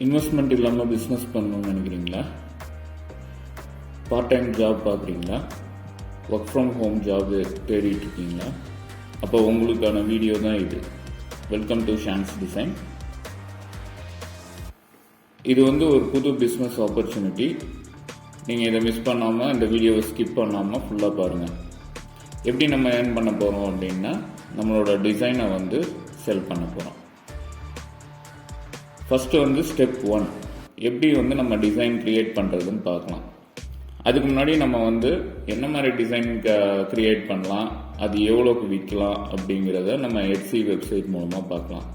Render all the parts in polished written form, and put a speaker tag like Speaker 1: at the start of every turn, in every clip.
Speaker 1: Investment இல்லாமல் business பண்ணணும்னு நினைக்கிறீங்களா? பார்ட் டைம் ஜாப் பார்க்குறீங்களா? ஒர்க் ஃப்ரம் ஹோம் ஜாப் தேடிட்டு இருக்கீங்களா? அப்போ உங்களுக்கான வீடியோ தான் இது. Welcome to Shans design. இது ஒரு புது பிஸ்னஸ் ஆப்பர்ச்சுனிட்டி. நீங்கள் இதை மிஸ் பண்ணாமல், இந்த வீடியோவை ஸ்கிப் பண்ணாமல் ஃபுல்லாக பாருங்கள். எப்படி நம்ம ஏர்ன் பண்ண போகிறோம் அப்படின்னா, நம்மளோட டிசைனை செல் பண்ண போகிறோம். ஃபஸ்ட்டு ஸ்டெப் 1 எப்படி நம்ம டிசைன் க்ரியேட் பண்ணுறதுன்னு பார்க்கலாம். அதுக்கு முன்னாடி நம்ம என்ன மாதிரி டிசைன் க்ரியேட் பண்ணலாம், அது எவ்வளோக்கு விற்கலாம் அப்படிங்கிறத நம்ம எட்சி வெப்சைட் மூலமாக பார்க்கலாம்.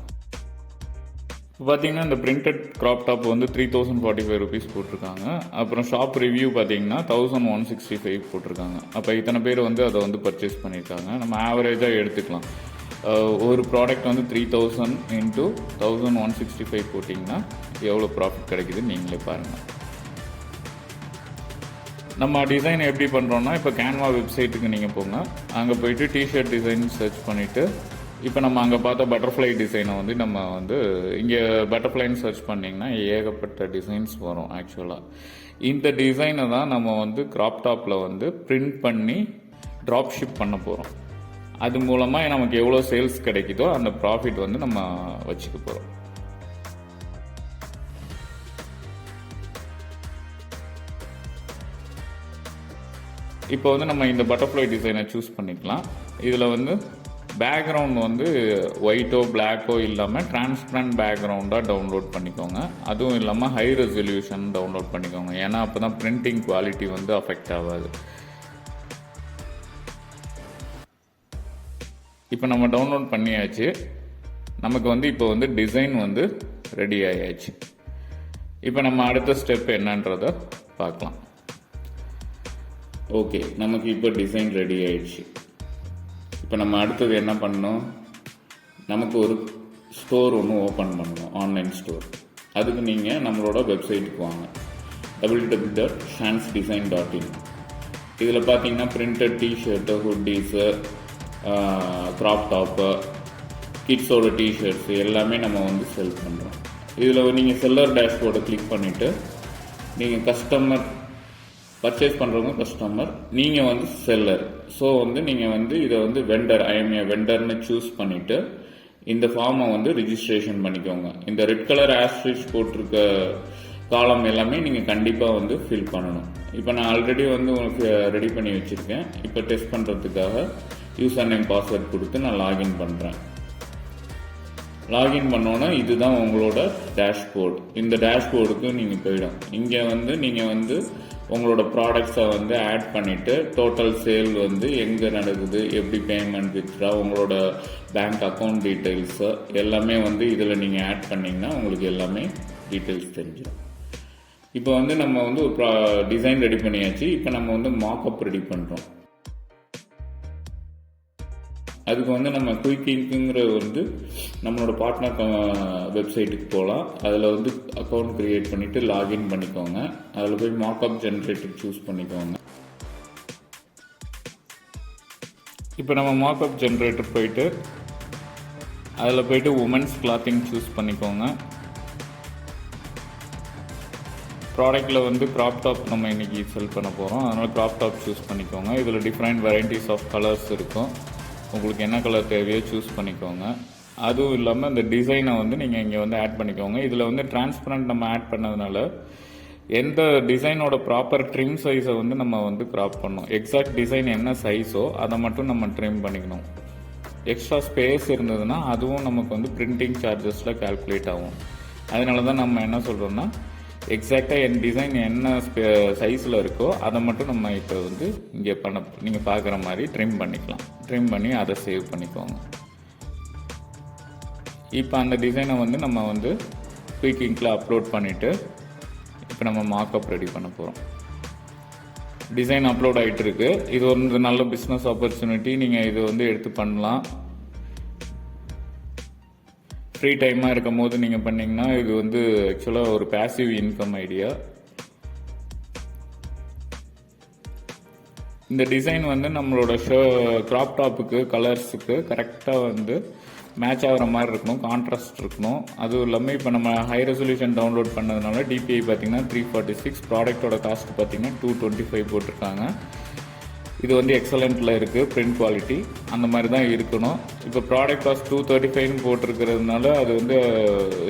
Speaker 1: இப்போ பார்த்தீங்கன்னா இந்த பிரிண்டட் க்ராப் டாப் 3045 rupees போட்டிருக்காங்க. அப்புறம் ஷாப் ரிவ்யூ பார்த்தீங்கன்னா 1165 போட்டிருக்காங்க. அப்போ இத்தனை பேர் அதை பர்ச்சேஸ் பண்ணியிருக்காங்க. நம்ம ஆவரேஜாக எடுத்துக்கலாம். ஒரு ப்ராடக்ட் 3000 இன்ட்டு 1165 போட்டிங்கன்னா எவ்வளோ ப்ராஃபிட் கிடைக்குதுன்னு நீங்களே பாருங்கள். நம்ம டிசைன் எப்படி பண்ணுறோன்னா, இப்போ கேன்வா வெப்சைட்டுக்கு நீங்கள் போங்க. அங்கே போயிட்டு டிஷர்ட் டிசைன் சர்ச் பண்ணிவிட்டு, இப்போ நம்ம அங்கே பார்த்த பட்டர்ஃப்ளை டிசைனை நம்ம இங்கே பட்டர்ஃப்ளைன்னு சர்ச் பண்ணிங்கன்னா ஏகப்பட்ட டிசைன்ஸ் வரும். ஆக்சுவலாக இந்த டிசைனை தான் நம்ம க்ராப் டாப்பில் பிரிண்ட் பண்ணி ட்ராப் ஷிப் பண்ண போகிறோம். அது மூலமாக நமக்கு எவ்வளோ சேல்ஸ் கிடைக்குதோ அந்த ப்ராஃபிட் நம்ம வச்சுக்க போகிறோம். இப்போ நம்ம இந்த பட்டர்ஃப்ளை டிசைனை சூஸ் பண்ணிக்கலாம். இதில் பேக்ரவுண்ட் ஒயிட்டோ பிளாக்கோ இல்லாமல் டிரான்ஸ்பரண்ட் பேக்ரவுண்டாக டவுன்லோட் பண்ணிக்கோங்க. அதுவும் இல்லாமல் ஹை ரெசல்யூஷன் டவுன்லோட் பண்ணிக்கோங்க. ஏன்னா அப்போ தான் பிரிண்டிங் குவாலிட்டி அஃபெக்ட் ஆகாது. இப்போ நம்ம டவுன்லோட் பண்ணியாச்சு. நமக்கு இப்போ டிசைன் ரெடி ஆயாச்சு. இப்போ நம்ம அடுத்த ஸ்டெப் என்னன்றதை பார்க்கலாம். ஓகே, நமக்கு இப்போ டிசைன் ரெடி ஆயிடுச்சு. இப்போ நம்ம அடுத்தது என்ன பண்ணணும், நமக்கு ஒரு ஸ்டோர் ஒன்று ஓப்பன் பண்ணணும், ஆன்லைன் ஸ்டோர். அதுக்கு நீங்கள் நம்மளோட வெப்சைட்டுக்கு வாங்க, www.shansdesign.in. இதில் பார்த்தீங்கன்னா printed T shirt, hoodies, crop top, கிட்ஸோட டிஷர்ட்ஸு எல்லாமே நம்ம செல் பண்ணுறோம். இதில் நீங்கள் செல்லர் டேஷ்போர்டை கிளிக் பண்ணிவிட்டு, நீங்கள் கஸ்டமர் பர்ச்சேஸ் பண்ணுறவங்க கஸ்டமர், நீங்கள் செல்லர். ஸோ நீங்கள் இதை வெண்டர், ஐஎம் ஏ வெண்டர்னு சூஸ் பண்ணிவிட்டு இந்த ஃபார்மை ரிஜிஸ்ட்ரேஷன் பண்ணிக்கோங்க. இந்த ரெட் கலர் ஆஸ்ட்ரிச் போட்டிருக்க காலம் எல்லாமே நீங்கள் கண்டிப்பாக ஃபில் பண்ணணும். இப்போ நான் ஆல்ரெடி உங்களுக்கு ரெடி பண்ணி வச்சுருக்கேன். இப்போ டெஸ்ட் பண்ணுறதுக்காக யூசர் நேம் பாஸ்வேர்ட் கொடுத்து நான் லாகின் பண்ணுறேன். லாகின் பண்ணோன்னா இதுதான் உங்களோட டேஷ்போர்டு. இந்த டேஷ்போர்டுக்கு நீங்கள் போயிடும். இங்கே நீங்கள் உங்களோட ப்ராடக்ட்ஸை ஆட் பண்ணிவிட்டு டோட்டல் சேல் எங்கே நடக்குது, எப்படி பேமெண்ட், வித்ரா, உங்களோட பேங்க் அக்கௌண்ட் டீட்டெயில்ஸு எல்லாமே இதில் நீங்கள் ஆட் பண்ணிங்கன்னா உங்களுக்கு எல்லாமே டீட்டெயில்ஸ் தெரிஞ்சிடும். இப்போ நம்ம ஒரு டிசைன் ரெடி பண்ணியாச்சு. இப்போ நம்ம மார்க்அப் ரெடி பண்ணுறோம். அதுக்கு நம்ம குயிக்கிங்கிற நம்மளோட பார்ட்னர் வெப்சைட்டுக்கு போகலாம். அதில் அக்கௌண்ட் க்ரியேட் பண்ணிவிட்டு லாகின் பண்ணிக்கோங்க. அதில் போய் மார்க்அப் ஜென்ரேட்டர் சூஸ் பண்ணிக்கோங்க. இப்போ நம்ம மார்க்அப் ஜென்ரேட்டர் போயிட்டு அதில் போயிட்டு உமன்ஸ் கிளாத்திங் சூஸ் பண்ணிக்கோங்க. ப்ராடக்டில் க்ராப் டாப் நம்ம இன்றைக்கி செல் பண்ண போகிறோம். அதனால் க்ராப் டாப் சூஸ் பண்ணிக்கோங்க. இதில் டிஃப்ரெண்ட் வெரைட்டிஸ் ஆஃப் கலர்ஸ் இருக்கும். உங்களுக்கு என்ன கலர் தேவையோ சூஸ் பண்ணிக்கோங்க. அதுவும் இல்லாமல் இந்த டிசைனை நீங்கள் இங்கே ஆட் பண்ணிக்கோங்க. இதில் டிரான்ஸ்பரண்ட் நம்ம ஆட் பண்ணதுனால எந்த டிசைனோட ப்ராப்பர் ட்ரிம் சைஸை நம்ம க்ராப் பண்ணணும். எக்ஸாக்ட் டிசைன் என்ன சைஸோ அதை மட்டும் நம்ம ட்ரிம் பண்ணிக்கணும். எக்ஸ்ட்ரா ஸ்பேஸ் இருந்ததுன்னா அதுவும் நமக்கு பிரிண்டிங் சார்ஜஸில் கால்குலேட் ஆகும். அதனால தான் நம்ம என்ன சொல்கிறோன்னா, எக்ஸாக்டாக என் டிசைன் என்ன சைஸில் இருக்கோ அதை மட்டும் நம்ம இப்போ இங்கே நீங்கள் பார்க்குற மாதிரி ட்ரிம் பண்ணிக்கலாம். ட்ரிம் பண்ணி அதை சேவ் பண்ணிக்கோங்க. இப்போ அந்த டிசைனை நம்ம குயிக்கிங்கில் அப்லோட் பண்ணிவிட்டு இப்போ நம்ம மார்க்அப் ரெடி பண்ண போகிறோம். டிசைன் அப்லோட் ஆகிட்டு இருக்கு. இது நல்ல பிஸ்னஸ் ஆப்பர்ச்சுனிட்டி. நீங்கள் இது எடுத்து பண்ணலாம். ஃப்ரீ டைமாக இருக்கும் போது நீங்கள் பண்ணிங்கன்னா இது ஆக்சுவலாக ஒரு பேசிவ் இன்கம் ஐடியா. இந்த டிசைன் நம்மளோட க்ராப் டாப்புக்கு கலர்ஸுக்கு கரெக்டாக மேட்ச் ஆகிற மாதிரி இருக்கணும், கான்ட்ராஸ்ட் இருக்கணும். அதுவும் இல்லாமல் இப்போ நம்ம ஹை ரெசல்யூஷன் டவுன்லோட் பண்ணதுனால DPI பார்த்தீங்கன்னா 346, ப்ராடக்டோட காஸ்ட் பார்த்தீங்கன்னா 225 போட்டிருக்காங்க. இது வந்து எக்ஸலண்ட்டில் இருக்குது, பிரிண்ட் குவாலிட்டி அந்த மாதிரி தான் இருக்கணும். இப்போ ப்ராடக்ட் காஸ்ட் 235 போட்டிருக்கிறதுனால அது வந்து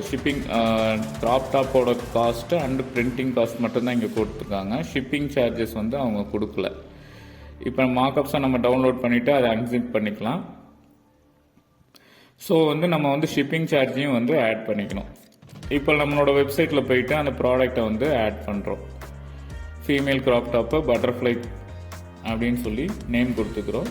Speaker 1: ஷிப்பிங் க்ராப் டாப்போட காஸ்ட்டு அண்டு பிரிண்டிங் காஸ்ட் மட்டும்தான் இங்கே கொடுத்துருக்காங்க. ஷிப்பிங் சார்ஜஸ் வந்து அவங்க கொடுக்கல. இப்போ மார்க்அப்ஸை நம்ம டவுன்லோட் பண்ணிவிட்டு அதை அன்சிப் பண்ணிக்கலாம். ஸோ வந்து நம்ம வந்து ஷிப்பிங் சார்ஜையும் வந்து ஆட் பண்ணிக்கணும். இப்போ நம்மளோட வெப்சைட்டில் போயிட்டு அந்த ப்ராடக்டை வந்து ஆட் பண்ணுறோம். ஃபீமேல் க்ராப் டாப்பு பட்டர்ஃப்ளை அப்படின்னு சொல்லி நேம் கொடுத்துக்கிறோம்.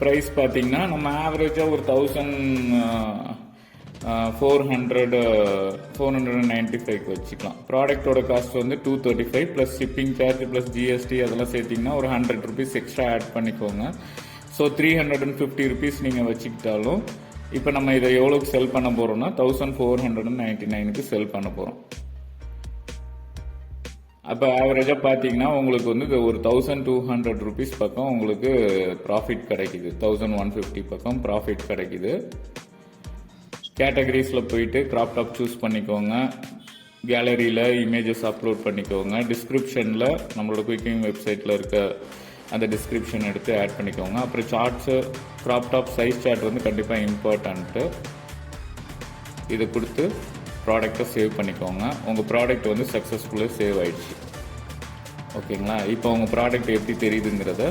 Speaker 1: ப்ரைஸ் பார்த்தீங்கன்னா நம்ம ஆவரேஜாக ஒரு 1495 வச்சுக்கலாம். ப்ராடக்டோட காஸ்ட் வந்து 235 plus shipping charge plus GST அதெல்லாம் சேர்த்திங்கன்னா ஒரு 100 rupees எக்ஸ்ட்ரா ஆட் பண்ணிக்கோங்க. ஸோ 350 rupees நீங்கள் வச்சுக்கிட்டாலும் இப்போ நம்ம இதை எவ்வளோக்கு செல் பண்ண போகிறோம்னா 1499க்கு செல் பண்ண போகிறோம். அப்போ ஆவரேஜாக பார்த்தீங்கன்னா உங்களுக்கு வந்து ஒரு 1200 rupees பக்கம் உங்களுக்கு ப்ராஃபிட் கிடைக்குது. 1150 பக்கம் ப்ராஃபிட் கிடைக்குது. கேட்டகரிஸில் போயிட்டு கிராப் டாப் சூஸ் பண்ணிக்கோங்க. கேலரியில் இமேஜஸ் அப்லோட் பண்ணிக்கோங்க. டிஸ்கிரிப்ஷனில் நம்மளோட குயிக்கிங் வெப்சைட்டில் இருக்க அந்த டிஸ்கிரிப்ஷன் எடுத்து ஆட் பண்ணிக்கோங்க. அப்புறம் charts, graph top size chart வந்து கண்டிப்பாக இம்பார்ட்டன்ட்டு. இதை கொடுத்து ப்ராடக்டை சேவ் பண்ணிக்கோங்க. உங்கள் ப்ராடக்ட் வந்து சக்ஸஸ்ஃபுல்லாக சேவ் ஆயிடுச்சு. ஓகேங்களா? இப்போ உங்கள் ப்ராடக்ட் எப்படி தெரியுதுங்கிறத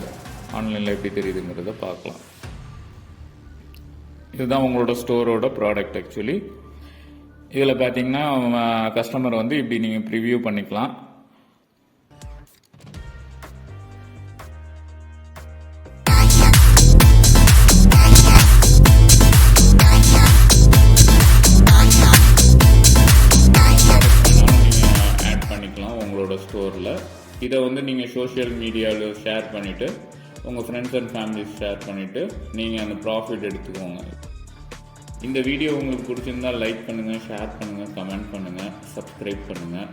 Speaker 1: ஆன்லைனில் எப்படி தெரியுதுங்கிறத பார்க்கலாம். இதுதான் உங்களோட ஸ்டோரோட ப்ராடக்ட். ஆக்சுவலி இதில் பார்த்தீங்கன்னா கஸ்டமர் வந்து இப்படி நீங்கள் ப்ரிவியூ பண்ணிக்கலாம். உங்களோட ஸ்டோரில் இதை வந்து நீங்கள் சோஷியல் மீடியாவில் ஷேர் பண்ணிவிட்டு உங்கள் ஃப்ரெண்ட்ஸ் அண்ட் ஃபேமிலிஸ் ஷேர் பண்ணிவிட்டு நீங்கள் அந்த ப்ராஃபிட் எடுத்துக்கோங்க. இந்த வீடியோ உங்களுக்கு பிடிச்சிருந்தால் லைக் பண்ணுங்கள், ஷேர் பண்ணுங்கள், கமெண்ட் பண்ணுங்கள், சப்ஸ்கிரைப் பண்ணுங்கள்.